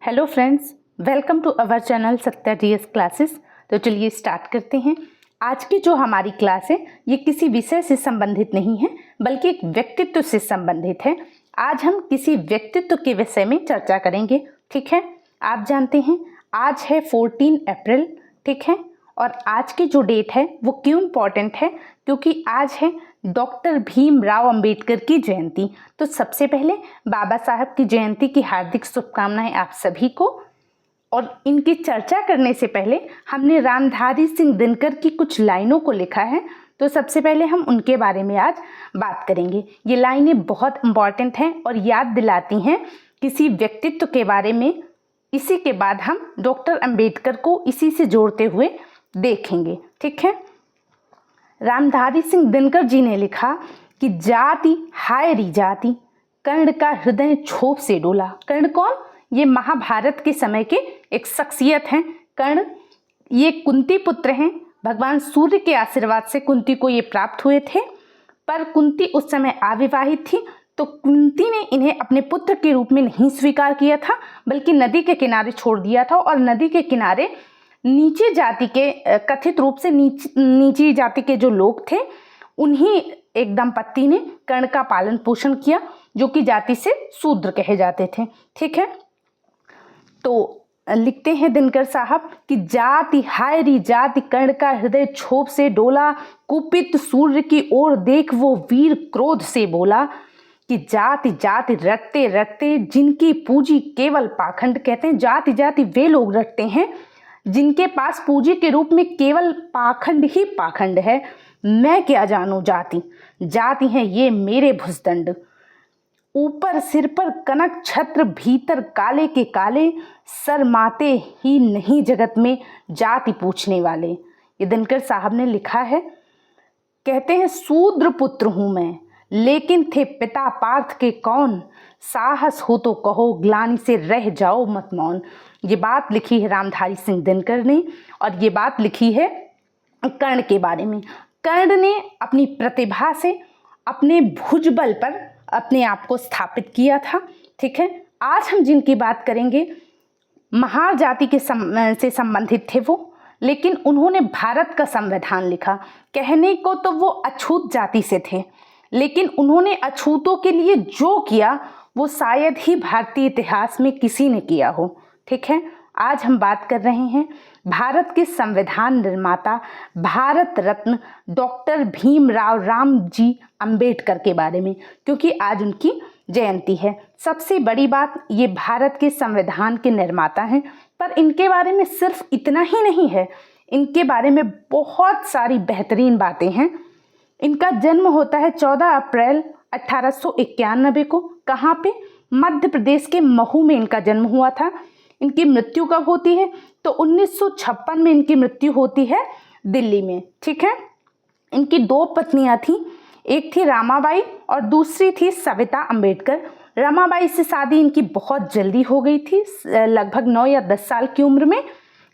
Hello friends, welcome to our channel Satya GS classes. तो चलिए start करते हैं। आज की जो हमारी क्लास है ये किसी विषय से संबंधित नहीं है बल्कि एक व्यक्तित्व से संबंधित है। आज हम किसी व्यक्तित्व के विषय में चर्चा करेंगे। ठीक है, आप जानते हैं आज है 14 अप्रैल। ठीक है, और आज की जो डेट है वो क्यों इम्पॉर्टेंट है, क्योंकि आज है डॉक्टर भीमराव अंबेडकर की जयंती। तो सबसे पहले बाबा साहब की जयंती की हार्दिक शुभकामनाएं आप सभी को। और इनकी चर्चा करने से पहले हमने रामधारी सिंह दिनकर की कुछ लाइनों को लिखा है, तो सबसे पहले हम उनके बारे में आज बात करेंगे। ये लाइनें बहुत इम्पॉर्टेंट हैं और याद दिलाती हैं किसी व्यक्तित्व के बारे में। इसी के बाद हम डॉक्टर अंबेडकर को इसी से जोड़ते हुए देखेंगे। ठीक है, रामधारी सिंह दिनकर जी ने लिखा कि जाति हाय री जाति, कर्ण का हृदय क्षोभ से डोला। कर्ण कौन? ये महाभारत के समय के एक शख्सियत हैं। कर्ण ये कुंती पुत्र हैं। भगवान सूर्य के आशीर्वाद से कुंती को ये प्राप्त हुए थे, पर कुंती उस समय अविवाहित थी, तो कुंती ने इन्हें अपने पुत्र के रूप में नहीं स्वीकार किया था बल्कि नदी के किनारे छोड़ दिया था। और नदी के किनारे नीची जाति के, कथित रूप से नीची जाति के जो लोग थे, उन्हीं एक दंपत्ति ने कर्ण का पालन पोषण किया, जो कि जाति से शूद्र कहे जाते थे। ठीक है, तो लिखते हैं दिनकर साहब कि जाति हाय री जाति, कर्ण का हृदय क्षोभ से डोला, कुपित सूर्य की ओर देख वो वीर क्रोध से बोला कि जाति जाति रटते रटते जिनकी पूंजी केवल पाखंड। कहते हैं जाति जाति वे लोग रटते हैं जिनके पास पूंजी के रूप में केवल पाखंड ही पाखंड है। मैं क्या जानूं जाति, जाति है ये मेरे भुजदंड, ऊपर सिर पर कनक छत्र, भीतर काले के काले, शर्माते ही नहीं जगत में जाति पूछने वाले। ये दिनकर साहब ने लिखा है। कहते हैं शूद्र पुत्र हूं मैं, लेकिन थे पिता पार्थ के कौन, साहस हो तो कहो ग्लानि से रह जाओ मत मौन। ये बात लिखी है रामधारी सिंह दिनकर ने, और ये बात लिखी है कर्ण के बारे में। कर्ण ने अपनी प्रतिभा से अपने भुजबल पर अपने आप को स्थापित किया था। ठीक है, आज हम जिनकी बात करेंगे महार जाति के से संबंधित थे वो, लेकिन उन्होंने भारत का संविधान लिखा। कहने को तो वो अछूत जाति से थे, लेकिन उन्होंने अछूतों के लिए जो किया वो शायद ही भारतीय इतिहास में किसी ने किया हो। ठीक है, आज हम बात कर रहे हैं भारत के संविधान निर्माता, भारत रत्न डॉक्टर भीमराव रामजी अंबेडकर के बारे में, क्योंकि आज उनकी जयंती है। सबसे बड़ी बात, ये भारत के संविधान के निर्माता हैं, पर इनके बारे में सिर्फ इतना ही नहीं है, इनके बारे में बहुत सारी बेहतरीन बातें हैं। इनका जन्म होता है 14 अप्रैल 1891 को। कहाँ पे? मध्य प्रदेश के महू में इनका जन्म हुआ था। इनकी मृत्यु कब होती है? तो 1956 में इनकी मृत्यु होती है दिल्ली में। ठीक है, इनकी दो पत्नियां थीं, एक थी रामाबाई और दूसरी थी सविता अंबेडकर। रमाबाई से शादी इनकी बहुत जल्दी हो गई थी, लगभग 9 या 10 साल की उम्र में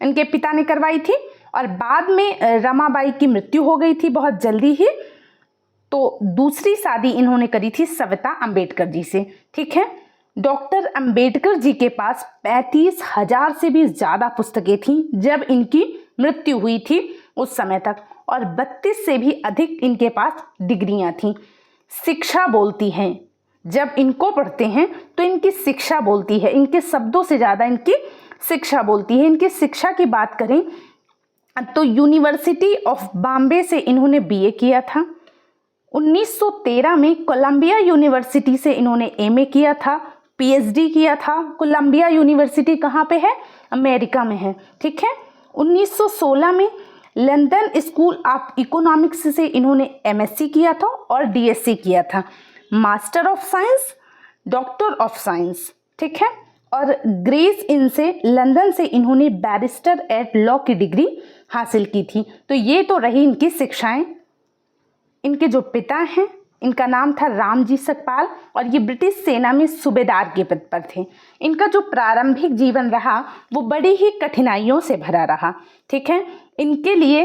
इनके पिता ने करवाई थी, और बाद में रमाबाई की मृत्यु हो गई थी बहुत जल्दी ही, तो दूसरी शादी इन्होंने करी थी सविता अंबेडकर जी से। ठीक है, डॉक्टर अंबेडकर जी के पास 35,000 से भी ज़्यादा पुस्तकें थीं जब इनकी मृत्यु हुई थी उस समय तक, और 32 से भी अधिक इनके पास डिग्रियां थीं। शिक्षा बोलती हैं, जब इनको पढ़ते हैं तो इनकी शिक्षा बोलती है, इनके शब्दों से ज़्यादा इनकी शिक्षा बोलती है। इनकी शिक्षा की बात करें तो यूनिवर्सिटी ऑफ बॉम्बे से इन्होंने बीए किया था। 1913 में कोलंबिया यूनिवर्सिटी से इन्होंने एमए किया था, पीएचडी किया था। कोलंबिया यूनिवर्सिटी कहाँ पे है? अमेरिका में है। ठीक है, 1916 में लंदन स्कूल ऑफ इकोनॉमिक्स से इन्होंने एमएससी किया था और डीएससी किया था, master of science, doctor of science. ठीक है, और ग्रेस इन से लंदन से इन्होंने बैरिस्टर एट लॉ की डिग्री हासिल की थी। तो ये तो रही इनकी शिक्षाएं। इनके जो पिता हैं, इनका नाम था रामजी सकपाल, और ये ब्रिटिश सेना में सूबेदार के पद पर थे। इनका जो प्रारंभिक जीवन रहा वो बड़ी ही कठिनाइयों से भरा रहा। ठीक है, इनके लिए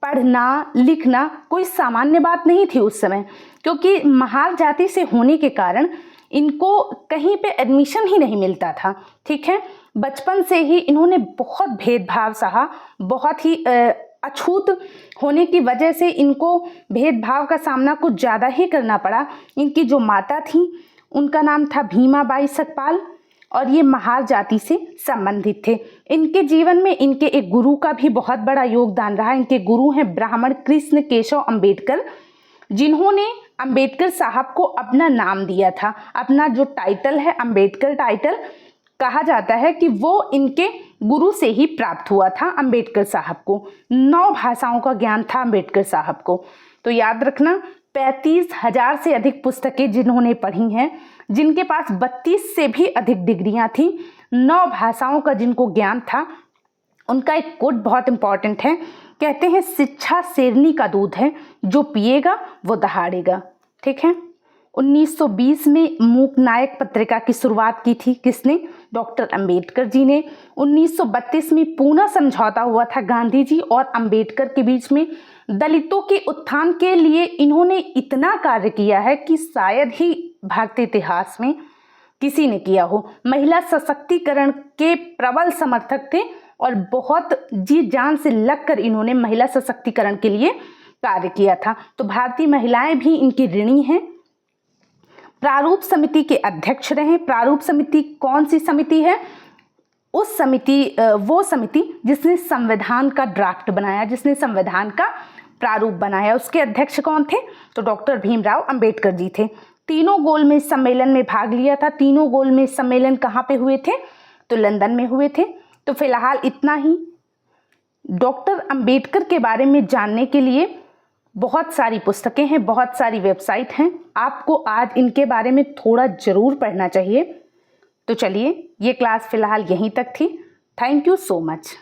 पढ़ना लिखना कोई सामान्य बात नहीं थी उस समय, क्योंकि महार जाति से होने के कारण इनको कहीं पे एडमिशन ही नहीं मिलता था। ठीक है, बचपन से ही इन्होंने बहुत भेदभाव सहा, बहुत ही अछूत होने की वजह से इनको भेदभाव का सामना कुछ ज़्यादा ही करना पड़ा। इनकी जो माता थी उनका नाम था भीमाबाई सतपाल और ये महार जाति से संबंधित थे। इनके जीवन में इनके एक गुरु का भी बहुत बड़ा योगदान रहा। इनके गुरु हैं ब्राह्मण कृष्ण केशव अंबेडकर, जिन्होंने अंबेडकर साहब को अपना नाम दिया था। अपना जो टाइटल है अंबेडकर टाइटल, कहा जाता है कि वो इनके गुरु से ही प्राप्त हुआ था अंबेडकर साहब को। 9 भाषाओं का ज्ञान था अंबेडकर साहब को। तो याद रखना, 35,000 से अधिक पुस्तकें जिन्होंने पढ़ी हैं, जिनके पास 32 से भी अधिक डिग्रियां थी, 9 भाषाओं का जिनको ज्ञान था, उनका एक कोट बहुत इंपॉर्टेंट है। कहते हैं शिक्षा शेरनी का दूध है, जो पिएगा वो दहाड़ेगा। ठीक है, 1920 में मूक नायक पत्रिका की शुरुआत की थी किसने? डॉक्टर अंबेडकर जी ने। 1932 में पूना समझौता हुआ था गांधी जी और अंबेडकर के बीच में। दलितों के उत्थान के लिए इन्होंने इतना कार्य किया है कि शायद ही भारतीय इतिहास में किसी ने किया हो। महिला सशक्तिकरण के प्रबल समर्थक थे और बहुत जी जान से लगकर इन्होंने महिला सशक्तिकरण के लिए कार्य किया था। तो भारतीय महिलाएं भी इनकी ऋणी हैं। प्रारूप समिति के अध्यक्ष रहे। प्रारूप समिति कौन सी समिति है? उस समिति वो समिति जिसने संविधान का ड्राफ्ट बनाया, जिसने संविधान का प्रारूप बनाया, उसके अध्यक्ष कौन थे? तो डॉक्टर भीमराव अंबेडकर जी थे। तीनों गोलमेज सम्मेलन में भाग लिया था। तीनों गोलमेज सम्मेलन कहाँ पे हुए थे? तो लंदन में हुए थे। तो फिलहाल इतना ही। डॉक्टर अंबेडकर के बारे में जानने के लिए बहुत सारी पुस्तकें हैं, बहुत सारी वेबसाइट हैं। आपको आज इनके बारे में थोड़ा ज़रूर पढ़ना चाहिए। तो चलिए, ये क्लास फिलहाल यहीं तक थी। Thank you so much.